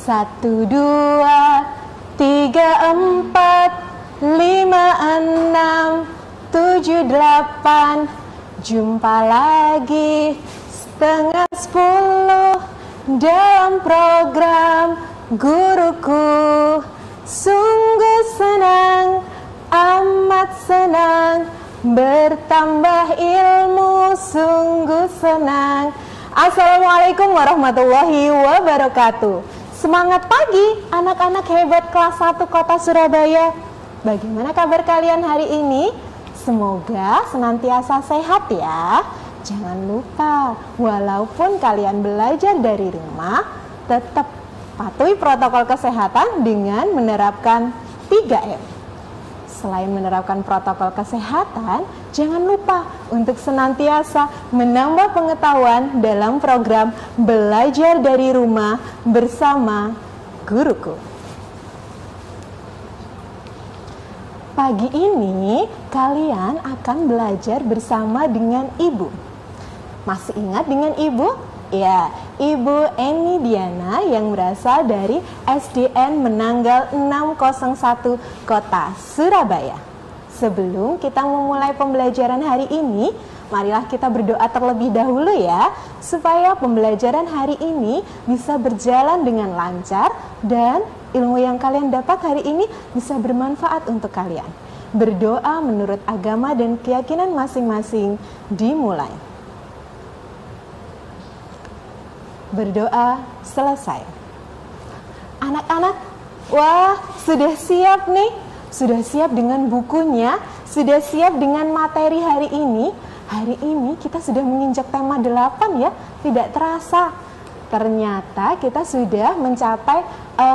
1, 2, 3, 4, 5, 6, 7, 8. Jumpa lagi setengah 10 dalam program Guruku. Sungguh senang, amat senang, bertambah ilmu sungguh senang. Assalamualaikum warahmatullahi wabarakatuh. Semangat pagi anak-anak hebat kelas 1 Kota Surabaya. Bagaimana kabar kalian hari ini? Semoga senantiasa sehat ya. Jangan lupa, walaupun kalian belajar dari rumah, tetap patuhi protokol kesehatan dengan menerapkan 3M. Selain menerapkan protokol kesehatan, jangan lupa untuk senantiasa menambah pengetahuan dalam program Belajar dari Rumah bersama Guruku. Pagi ini kalian akan belajar bersama dengan Ibu. Masih ingat dengan Ibu? Ya, Ibu Eni Diana yang berasal dari SDN Menanggal 601 Kota Surabaya. Sebelum kita memulai pembelajaran hari ini, marilah kita berdoa terlebih dahulu ya, supaya pembelajaran hari ini bisa berjalan dengan lancar dan ilmu yang kalian dapat hari ini bisa bermanfaat untuk kalian. Berdoa menurut agama dan keyakinan masing-masing dimulai. Berdoa selesai. Anak-anak, wah, sudah siap nih? Sudah siap dengan bukunya? Sudah siap dengan materi hari ini? Hari ini kita sudah menginjak tema 8 ya, tidak terasa. Ternyata kita sudah mencapai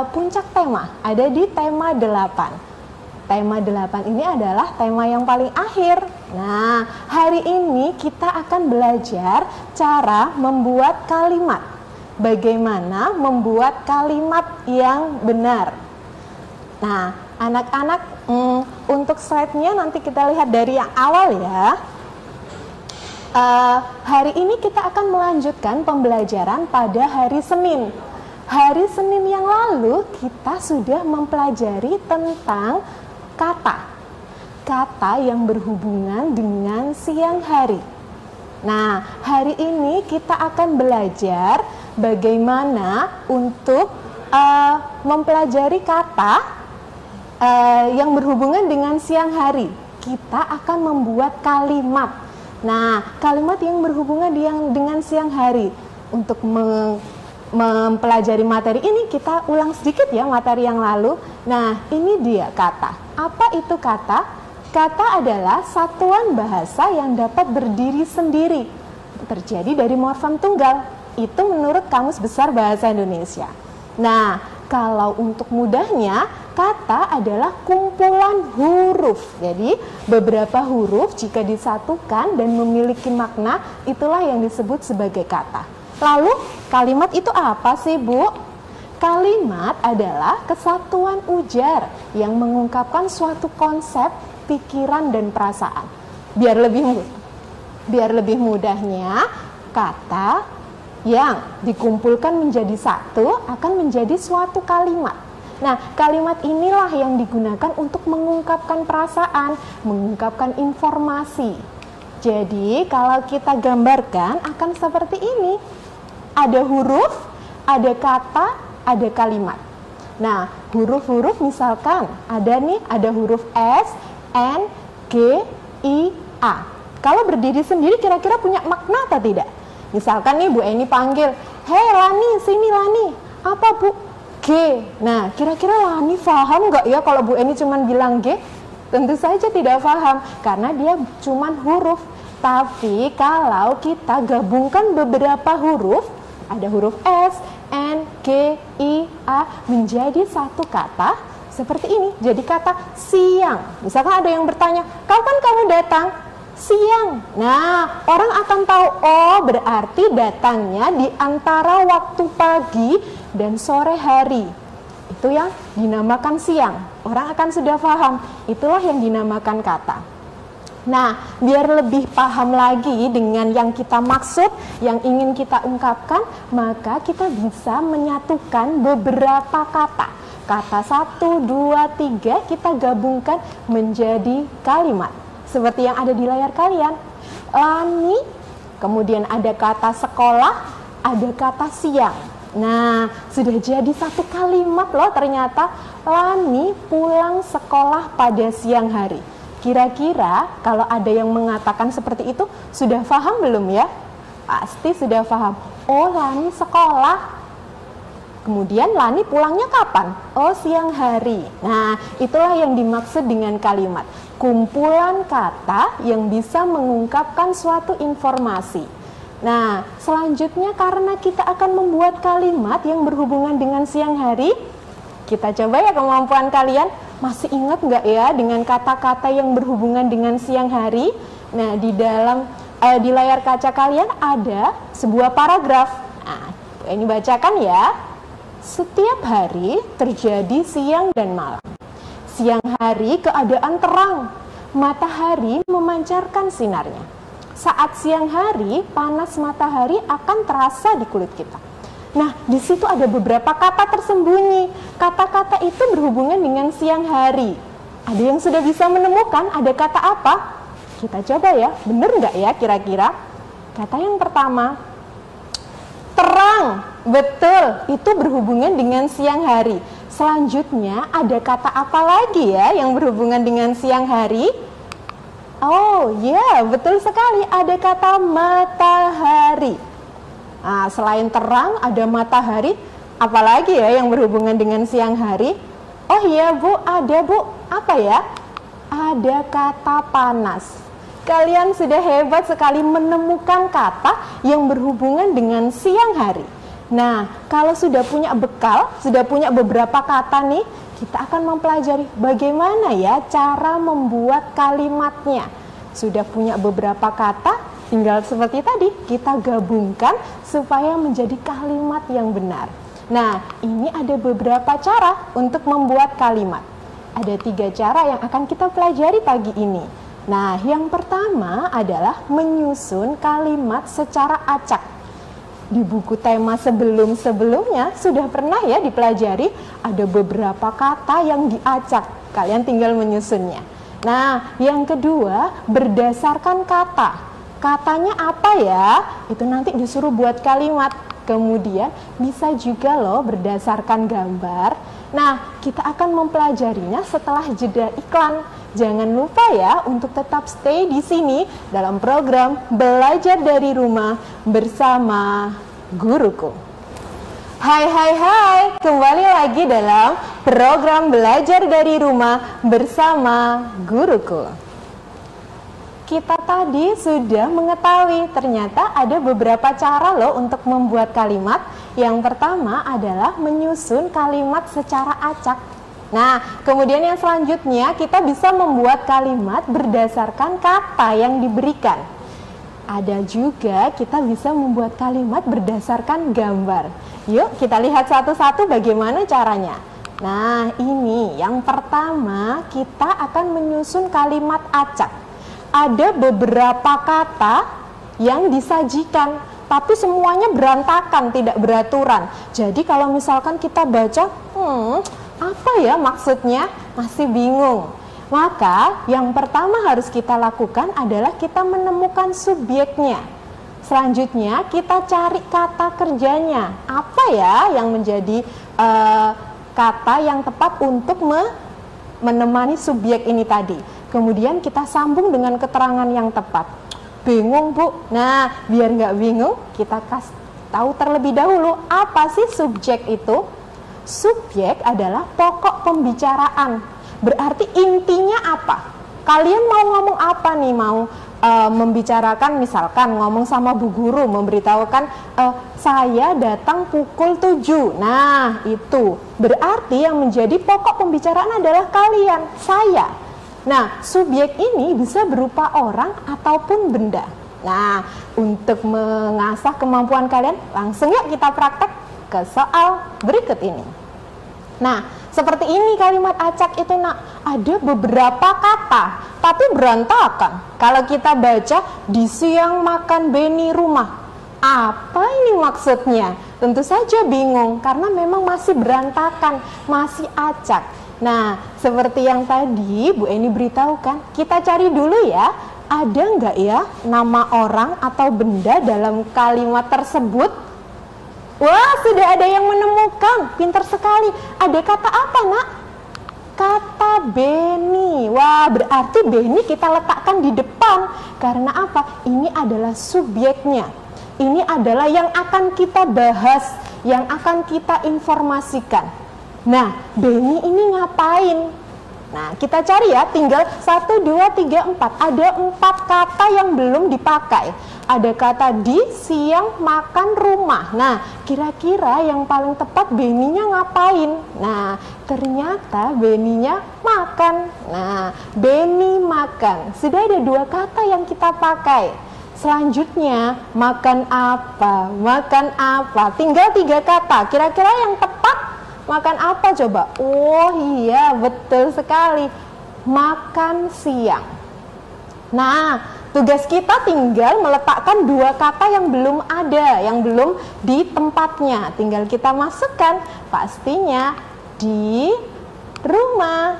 puncak tema, ada di tema 8. Tema 8 ini adalah tema yang paling akhir. Nah, hari ini kita akan belajar cara membuat kalimat. Bagaimana membuat kalimat yang benar. Nah, anak-anak, untuk slide-nya nanti kita lihat dari yang awal ya. Hari ini kita akan melanjutkan pembelajaran pada hari Senin. Hari Senin yang lalu kita sudah mempelajari tentang kata yang berhubungan dengan siang hari. Nah, hari ini kita akan belajar bagaimana untuk mempelajari kata yang berhubungan dengan siang hari. Kita akan membuat kalimat. Nah, kalimat yang berhubungan dengan siang hari. Untuk mempelajari materi ini, kita ulang sedikit ya materi yang lalu. Nah, ini dia kata. Apa itu kata? Kata adalah satuan bahasa yang dapat berdiri sendiri, terjadi dari morfem tunggal. Itu menurut Kamus Besar Bahasa Indonesia. Nah, kalau untuk mudahnya, kata adalah kumpulan huruf. Jadi, beberapa huruf jika disatukan dan memiliki makna, itulah yang disebut sebagai kata. Lalu, kalimat itu apa sih, Bu? Kalimat adalah kesatuan ujar yang mengungkapkan suatu konsep, pikiran, dan perasaan. Biar lebih mudahnya, kata yang dikumpulkan menjadi satu akan menjadi suatu kalimat. Nah, kalimat inilah yang digunakan untuk mengungkapkan perasaan, mengungkapkan informasi. Jadi, kalau kita gambarkan akan seperti ini. Ada huruf, ada kata, ada kalimat. Nah, huruf-huruf misalkan ada huruf S, N, G, I, A. Kalau berdiri sendiri kira-kira punya makna atau tidak? Misalkan nih Bu Eni panggil, "Hei Lani, sini Lani." Apa Bu? G. Nah, kira-kira Lani paham nggak ya kalau Bu Eni cuma bilang G? Tentu saja tidak paham, karena dia cuma huruf. Tapi kalau kita gabungkan beberapa huruf, ada huruf S, N, G, I, A, menjadi satu kata seperti ini. Jadi kata siang. Misalkan ada yang bertanya, "Kapan kamu datang?" Siang. Nah, orang akan tahu, oh berarti datangnya di antara waktu pagi dan sore hari. Itu yang dinamakan siang. Orang akan sudah paham. Itulah yang dinamakan kata. Nah, biar lebih paham lagi dengan yang kita maksud, yang ingin kita ungkapkan, maka kita bisa menyatukan beberapa kata. Kata 1, 2, 3 kita gabungkan menjadi kalimat. Seperti yang ada di layar kalian. Lani, kemudian ada kata sekolah, ada kata siang. Nah, sudah jadi satu kalimat loh ternyata. Lani pulang sekolah pada siang hari. Kira-kira kalau ada yang mengatakan seperti itu, sudah paham belum ya? Pasti sudah paham. Oh, Lani sekolah. Kemudian Lani pulangnya kapan? Oh, siang hari. Nah, itulah yang dimaksud dengan kalimat. Kumpulan kata yang bisa mengungkapkan suatu informasi. Nah, selanjutnya karena kita akan membuat kalimat yang berhubungan dengan siang hari, kita coba ya kemampuan kalian. Masih ingat nggak ya dengan kata-kata yang berhubungan dengan siang hari? Nah, di layar kaca kalian ada sebuah paragraf. Nah, ini bacakan ya. Setiap hari terjadi siang dan malam. Siang hari keadaan terang, matahari memancarkan sinarnya. Saat siang hari, panas matahari akan terasa di kulit kita. Nah, di situ ada beberapa kata tersembunyi. Kata-kata itu berhubungan dengan siang hari. Ada yang sudah bisa menemukan ada kata apa? Kita coba ya, bener nggak ya kira-kira? Kata yang pertama, terang. Betul, itu berhubungan dengan siang hari. Selanjutnya ada kata apa lagi ya yang berhubungan dengan siang hari? Oh ya, betul sekali, ada kata matahari. Nah, selain terang, ada matahari, apalagi ya yang berhubungan dengan siang hari? Oh iya Bu, ada Bu, apa ya? Ada kata panas. Kalian sudah hebat sekali menemukan kata yang berhubungan dengan siang hari. Nah, kalau sudah punya bekal, sudah punya beberapa kata nih, kita akan mempelajari bagaimana ya cara membuat kalimatnya. Sudah punya beberapa kata, tinggal seperti tadi, kita gabungkan supaya menjadi kalimat yang benar. Nah, ini ada beberapa cara untuk membuat kalimat. Ada 3 cara yang akan kita pelajari pagi ini. Nah, yang pertama adalah menyusun kalimat secara acak. Di buku tema sebelum-sebelumnya sudah pernah ya dipelajari, ada beberapa kata yang diacak. Kalian tinggal menyusunnya. Nah, yang kedua, berdasarkan kata. Katanya apa ya? Itu nanti disuruh buat kalimat. Kemudian bisa juga loh berdasarkan gambar. Nah, kita akan mempelajarinya setelah jeda iklan. Jangan lupa ya untuk tetap stay di sini dalam program Belajar dari Rumah bersama Guruku. Hai, kembali lagi dalam program Belajar dari Rumah bersama Guruku. Kita tadi sudah mengetahui ternyata ada beberapa cara loh untuk membuat kalimat. Yang pertama adalah menyusun kalimat secara acak. Nah, kemudian yang selanjutnya kita bisa membuat kalimat berdasarkan kata yang diberikan. Ada juga kita bisa membuat kalimat berdasarkan gambar. Yuk kita lihat satu-satu bagaimana caranya. Nah, ini yang pertama kita akan menyusun kalimat acak. Ada beberapa kata yang disajikan, tapi semuanya berantakan, tidak beraturan. Jadi kalau misalkan kita baca, apa ya maksudnya? Masih bingung. Maka yang pertama harus kita lakukan adalah kita menemukan subjeknya. Selanjutnya kita cari kata kerjanya. Apa ya yang menjadi kata yang tepat untuk menemani subjek ini tadi. Kemudian kita sambung dengan keterangan yang tepat. Bingung Bu? Nah, biar nggak bingung, kita kasih tahu terlebih dahulu apa sih subjek itu. Subjek adalah pokok pembicaraan. Berarti intinya apa? Kalian mau ngomong apa nih? Mau membicarakan, misalkan ngomong sama Bu Guru, memberitahukan saya datang pukul 7. Nah, itu berarti yang menjadi pokok pembicaraan adalah kalian, saya. Nah, subjek ini bisa berupa orang ataupun benda. Nah, untuk mengasah kemampuan kalian, langsung yuk kita praktek ke soal berikut ini. Nah, seperti ini kalimat acak itu, Nak. ada beberapa kata, tapi berantakan. Kalau kita baca, di siang makan Beni rumah. Apa ini maksudnya? Tentu saja bingung, karena memang masih berantakan, masih acak. Nah, seperti yang tadi Bu Eni beritahukan, kita cari dulu ya, ada nggak ya nama orang atau benda dalam kalimat tersebut? Wah, sudah ada yang menemukan, pintar sekali. Ada kata apa, nak? Kata Beni. Wah, berarti Beni kita letakkan di depan. Karena apa? Ini adalah subjeknya. Ini adalah yang akan kita bahas, yang akan kita informasikan. Nah, Beni ini ngapain? Nah, kita cari ya, tinggal 1, 2, 3, 4. Ada 4 kata yang belum dipakai. Ada kata di, siang, makan, rumah. Nah, kira-kira yang paling tepat Beninya ngapain? Nah, ternyata Beninya makan. Nah, Beni makan. Sudah ada 2 kata yang kita pakai. Selanjutnya, makan apa? Makan apa? Tinggal 3 kata. Kira-kira yang tepat makan apa coba? Oh iya, betul sekali. Makan siang. Nah, tugas kita tinggal meletakkan 2 kata yang belum ada, yang belum di tempatnya. Tinggal kita masukkan, pastinya di rumah.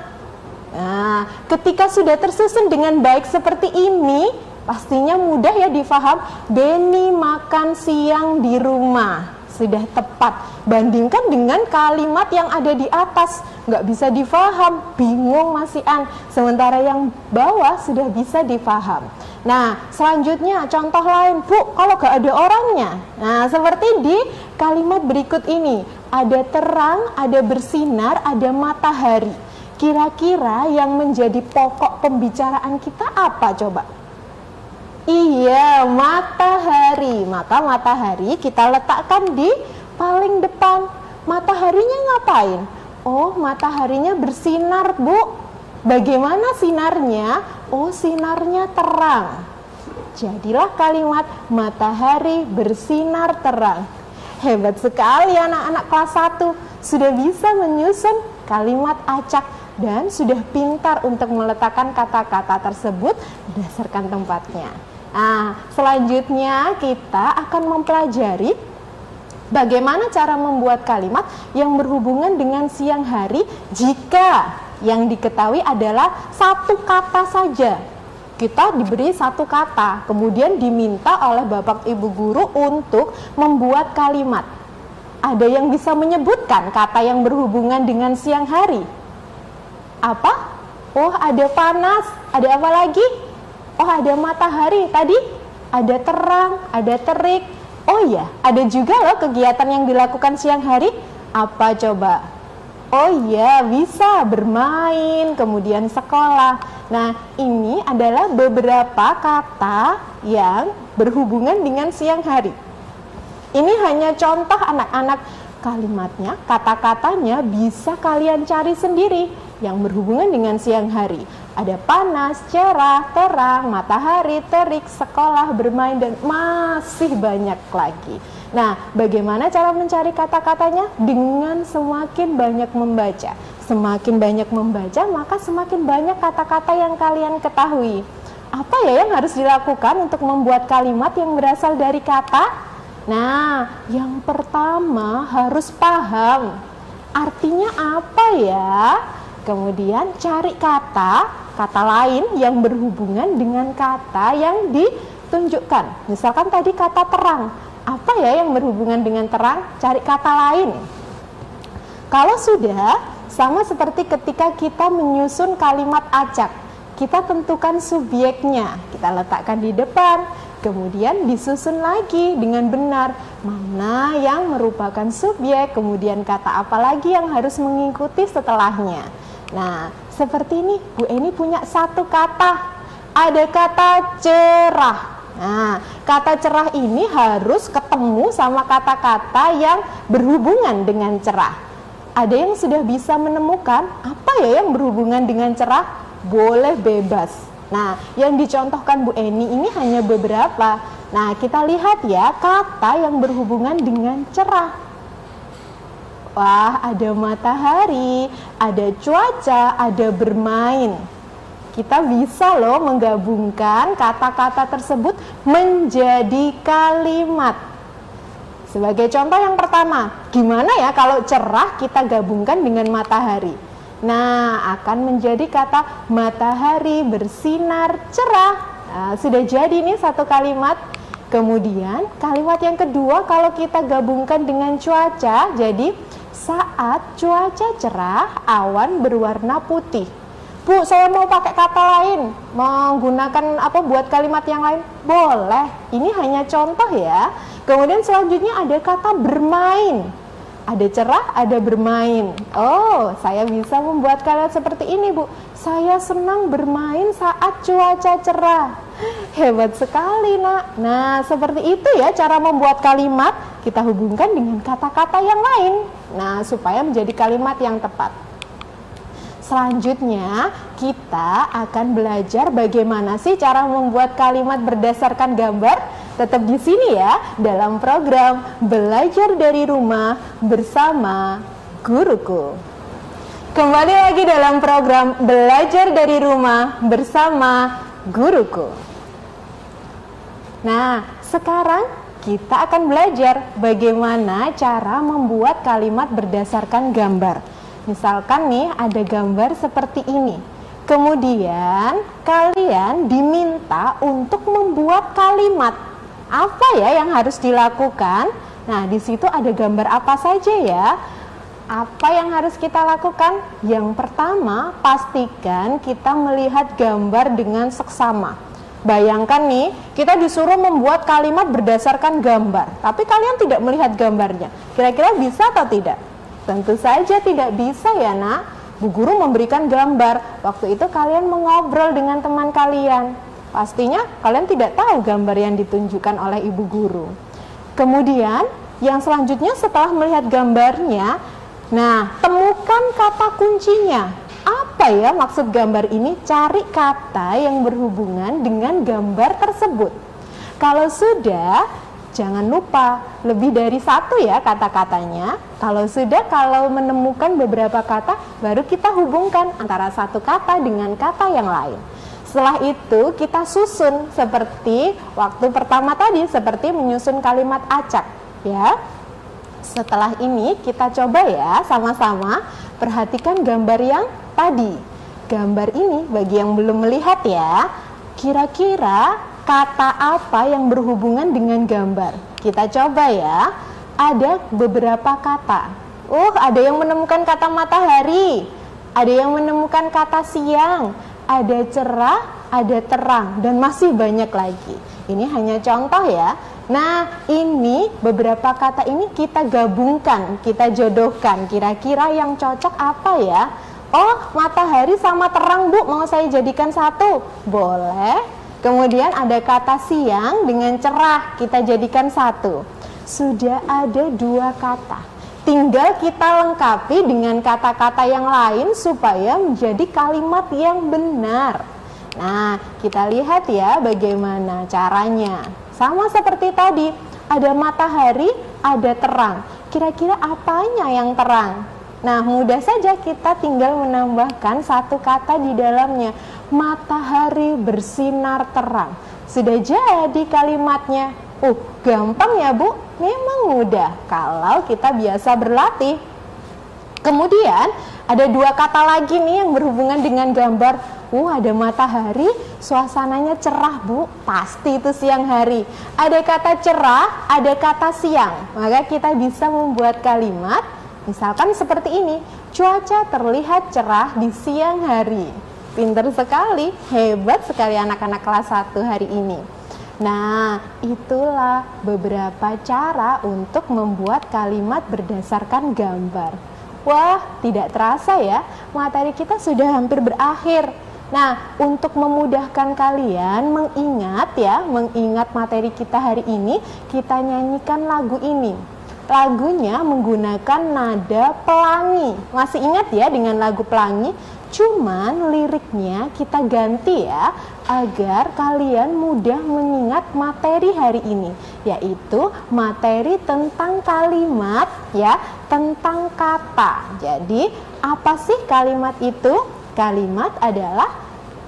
Nah, ketika sudah tersusun dengan baik seperti ini, pastinya mudah ya difaham. Beni makan siang di rumah. Sudah tepat. Bandingkan dengan kalimat yang ada di atas, nggak bisa difaham, bingung masihan. Sementara yang bawah sudah bisa difaham. Nah, selanjutnya contoh lain, Bu, kalau nggak ada orangnya. Nah, seperti di kalimat berikut ini, ada terang, ada bersinar, ada matahari. Kira-kira yang menjadi pokok pembicaraan kita apa coba? Iya, matahari. Maka matahari kita letakkan di paling depan. Mataharinya ngapain? Oh, mataharinya bersinar, Bu. Bagaimana sinarnya? Oh, sinarnya terang. Jadilah kalimat matahari bersinar terang. Hebat sekali anak-anak kelas 1. Sudah bisa menyusun kalimat acak dan sudah pintar untuk meletakkan kata-kata tersebut berdasarkan tempatnya. Nah, selanjutnya kita akan mempelajari bagaimana cara membuat kalimat yang berhubungan dengan siang hari jika yang diketahui adalah 1 kata saja. Kita diberi 1 kata, kemudian diminta oleh Bapak Ibu Guru untuk membuat kalimat. Ada yang bisa menyebutkan kata yang berhubungan dengan siang hari? Apa? Oh, ada panas. Ada apa lagi? Oh, ada matahari. Tadi ada terang, ada terik. Oh iya, ada juga loh kegiatan yang dilakukan siang hari. Apa coba? Oh iya, bisa bermain, kemudian sekolah. Nah, ini adalah beberapa kata yang berhubungan dengan siang hari. Ini hanya contoh anak-anak, kalimatnya, kata-katanya bisa kalian cari sendiri yang berhubungan dengan siang hari. Ada panas, cerah, terang, matahari, terik, sekolah, bermain, dan masih banyak lagi. Nah, bagaimana cara mencari kata-katanya? Dengan semakin banyak membaca. Semakin banyak membaca, maka semakin banyak kata-kata yang kalian ketahui. Apa ya yang harus dilakukan untuk membuat kalimat yang berasal dari kata? Nah, yang pertama harus paham artinya apa ya. Kemudian cari kata lain yang berhubungan dengan kata yang ditunjukkan. Misalkan tadi kata terang. Apa ya yang berhubungan dengan terang? Cari kata lain. Kalau sudah, sama seperti ketika kita menyusun kalimat acak. Kita tentukan subjeknya, kita letakkan di depan, kemudian disusun lagi dengan benar. Mana yang merupakan subjek, kemudian kata apa lagi yang harus mengikuti setelahnya. Nah, seperti ini, Bu Eni punya 1 kata. Ada kata cerah. Nah, kata cerah ini harus ketemu sama kata-kata yang berhubungan dengan cerah. Ada yang sudah bisa menemukan apa ya yang berhubungan dengan cerah? Boleh bebas. Nah, yang dicontohkan Bu Eni ini hanya beberapa. Nah, kita lihat ya kata yang berhubungan dengan cerah. Wah, ada matahari, ada cuaca, ada bermain. Kita bisa loh menggabungkan kata-kata tersebut menjadi kalimat. Sebagai contoh yang pertama, gimana ya kalau cerah kita gabungkan dengan matahari? Nah, akan menjadi kata matahari bersinar cerah. Nah, sudah jadi nih satu kalimat. Kemudian kalimat yang kedua kalau kita gabungkan dengan cuaca, jadi saat cuaca cerah, awan berwarna putih. Bu, saya mau pakai kata lain, menggunakan apa buat kalimat yang lain? Boleh, ini hanya contoh ya. Kemudian selanjutnya ada kata bermain. Ada cerah, ada bermain. Oh, saya bisa membuat kalimat seperti ini, Bu. Saya senang bermain saat cuaca cerah. Hebat sekali, Nak. Nah, seperti itu ya cara membuat kalimat. Kita hubungkan dengan kata-kata yang lain. Nah, supaya menjadi kalimat yang tepat. Selanjutnya, kita akan belajar bagaimana sih cara membuat kalimat berdasarkan gambar. Tetap di sini ya, dalam program Belajar dari Rumah bersama Guruku. Kembali lagi dalam program Belajar dari Rumah bersama Guruku. Nah, sekarang kita akan belajar bagaimana cara membuat kalimat berdasarkan gambar. Misalkan nih ada gambar seperti ini. Kemudian kalian diminta untuk membuat kalimat. Apa ya yang harus dilakukan? Nah, di situ ada gambar apa saja ya? Apa yang harus kita lakukan? Yang pertama, pastikan kita melihat gambar dengan seksama. Bayangkan nih, kita disuruh membuat kalimat berdasarkan gambar, tapi kalian tidak melihat gambarnya. Kira-kira bisa atau tidak? Tentu saja tidak bisa ya, Nak. Bu Guru memberikan gambar. Waktu itu kalian mengobrol dengan teman kalian. Pastinya kalian tidak tahu gambar yang ditunjukkan oleh Ibu Guru. Kemudian yang selanjutnya setelah melihat gambarnya, nah, temukan kata kuncinya. Apa ya maksud gambar ini? Cari kata yang berhubungan dengan gambar tersebut. Kalau sudah, jangan lupa lebih dari satu ya kata-katanya. Kalau menemukan beberapa kata, baru kita hubungkan antara satu kata dengan kata yang lain. Setelah itu kita susun seperti waktu pertama tadi, seperti menyusun kalimat acak ya. Setelah ini kita coba ya sama-sama perhatikan gambar yang tadi. Gambar ini bagi yang belum melihat ya, kira-kira kata apa yang berhubungan dengan gambar? Kita coba ya. Ada beberapa kata. Ada yang menemukan kata matahari, ada yang menemukan kata siang, ada cerah, ada terang, dan masih banyak lagi. Ini hanya contoh ya. Nah, ini beberapa kata ini kita gabungkan, kita jodohkan. Kira-kira yang cocok apa ya? Oh, matahari sama terang, Bu, mau saya jadikan satu? Boleh. Kemudian ada kata siang dengan cerah, kita jadikan satu. Sudah ada dua kata. Tinggal kita lengkapi dengan kata-kata yang lain supaya menjadi kalimat yang benar. Nah, kita lihat ya bagaimana caranya. Sama seperti tadi, ada matahari, ada terang. Kira-kira apanya yang terang? Nah, mudah saja kita tinggal menambahkan satu kata di dalamnya. Matahari bersinar terang. Sudah jadi kalimatnya. Gampang ya, Bu? Memang mudah kalau kita biasa berlatih. Kemudian ada dua kata lagi nih yang berhubungan dengan gambar. Ada matahari, suasananya cerah, Bu. Pasti itu siang hari. Ada kata cerah, ada kata siang. Maka kita bisa membuat kalimat misalkan seperti ini. Cuaca terlihat cerah di siang hari. Pinter sekali, hebat sekali anak-anak kelas 1 hari ini. Nah, itulah beberapa cara untuk membuat kalimat berdasarkan gambar. Wah, tidak terasa ya, materi kita sudah hampir berakhir. Nah, untuk memudahkan kalian mengingat materi kita hari ini, kita nyanyikan lagu ini. Lagunya menggunakan nada pelangi. Masih ingat ya dengan lagu pelangi? Cuman liriknya kita ganti ya, agar kalian mudah mengingat materi hari ini, yaitu materi tentang kalimat ya, tentang kata. Jadi apa sih kalimat itu? Kalimat adalah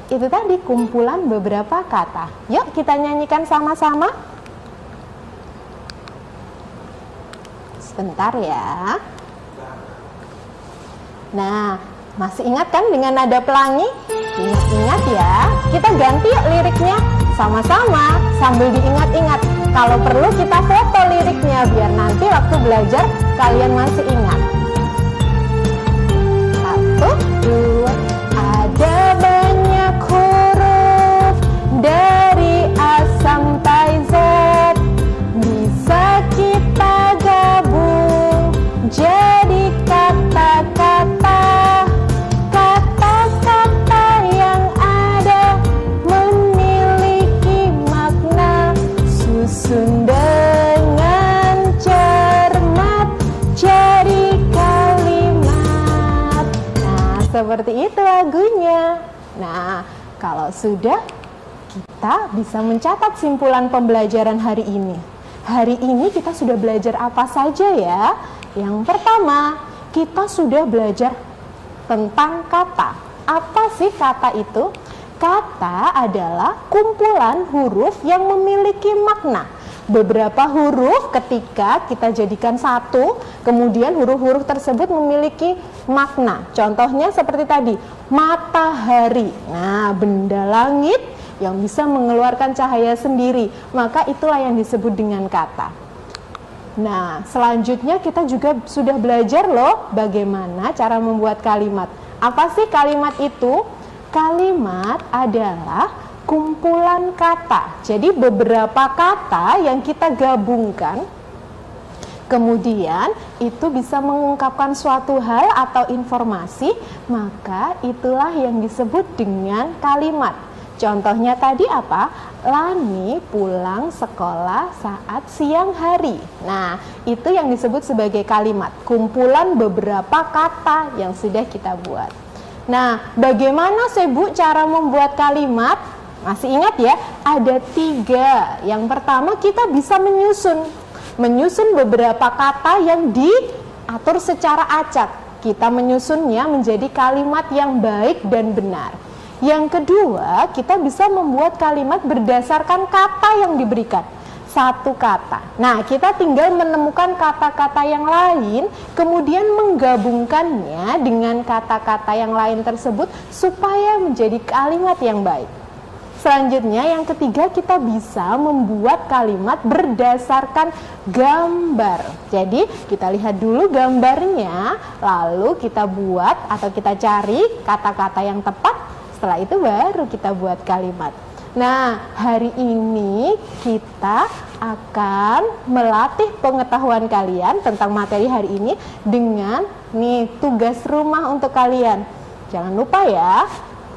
itu tadi, kumpulan beberapa kata. Yuk kita nyanyikan sama-sama. Sebentar ya. Nah, masih ingat kan dengan nada pelangi? Ingat-ingat ya. Kita ganti yuk liriknya sama-sama sambil diingat-ingat. Kalau perlu kita foto liriknya biar nanti waktu belajar kalian masih ingat. 1, 2. Ada banyak huruf dari A sampai Z, bisa kita gabung jadi kata-kata. Kata-kata yang ada memiliki makna, susun dengan cermat jadi kalimat. Nah, seperti itu lagunya. Nah, kalau sudah, kita bisa mencatat simpulan pembelajaran hari ini. Hari ini kita sudah belajar apa saja ya? Yang pertama, kita sudah belajar tentang kata. Apa sih kata itu? Kata adalah kumpulan huruf yang memiliki makna. Beberapa huruf ketika kita jadikan satu, kemudian huruf-huruf tersebut memiliki makna. Contohnya seperti tadi, matahari. Nah, benda langit yang bisa mengeluarkan cahaya sendiri, maka itulah yang disebut dengan kata. Nah, selanjutnya kita juga sudah belajar loh bagaimana cara membuat kalimat. Apa sih kalimat itu? Kalimat adalah kumpulan kata. Jadi beberapa kata yang kita gabungkan, kemudian itu bisa mengungkapkan suatu hal atau informasi, maka itulah yang disebut dengan kalimat. Contohnya tadi apa? Lani pulang sekolah saat siang hari. Nah, itu yang disebut sebagai kalimat, kumpulan beberapa kata yang sudah kita buat. Nah, bagaimana sih Bu cara membuat kalimat? Masih ingat ya? Ada 3. Yang pertama, kita bisa menyusun beberapa kata yang diatur secara acak. Kita menyusunnya menjadi kalimat yang baik dan benar. Yang kedua, kita bisa membuat kalimat berdasarkan kata yang diberikan. Satu kata. Nah, kita tinggal menemukan kata-kata yang lain, kemudian menggabungkannya dengan kata-kata yang lain tersebut supaya menjadi kalimat yang baik. Selanjutnya, yang ketiga, kita bisa membuat kalimat berdasarkan gambar. Jadi, kita lihat dulu gambarnya, lalu kita buat atau kita cari kata-kata yang tepat. Setelah itu baru kita buat kalimat. Nah, hari ini kita akan melatih pengetahuan kalian tentang materi hari ini dengan tugas rumah untuk kalian. Jangan lupa ya,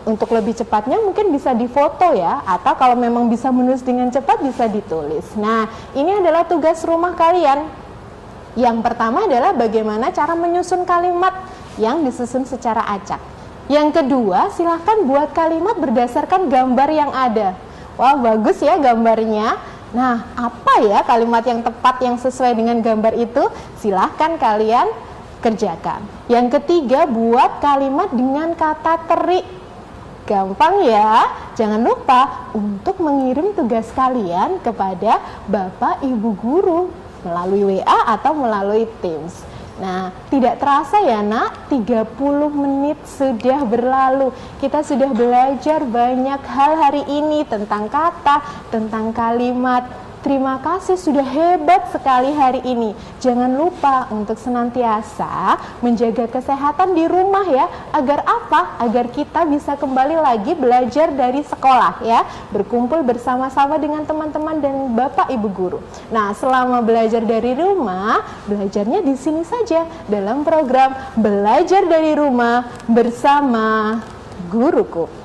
untuk lebih cepatnya mungkin bisa difoto ya, atau kalau memang bisa menulis dengan cepat bisa ditulis. Nah, ini adalah tugas rumah kalian. Yang pertama adalah bagaimana cara menyusun kalimat yang disusun secara acak. Yang kedua, silahkan buat kalimat berdasarkan gambar yang ada. Wah, bagus ya gambarnya. Nah, apa ya kalimat yang tepat yang sesuai dengan gambar itu? Silahkan kalian kerjakan. Yang ketiga, buat kalimat dengan kata teri. Gampang ya. Jangan lupa untuk mengirim tugas kalian kepada Bapak Ibu Guru melalui WA atau melalui Teams. Nah, tidak terasa ya nak, 30 menit sudah berlalu. Kita sudah belajar banyak hal hari ini tentang kata, tentang kalimat. Terima kasih, sudah hebat sekali hari ini. Jangan lupa untuk senantiasa menjaga kesehatan di rumah ya. Agar apa? Agar kita bisa kembali lagi belajar dari sekolah ya. Berkumpul bersama-sama dengan teman-teman dan Bapak Ibu Guru. Nah, selama belajar dari rumah, belajarnya di sini saja dalam program Belajar dari Rumah bersama Guruku.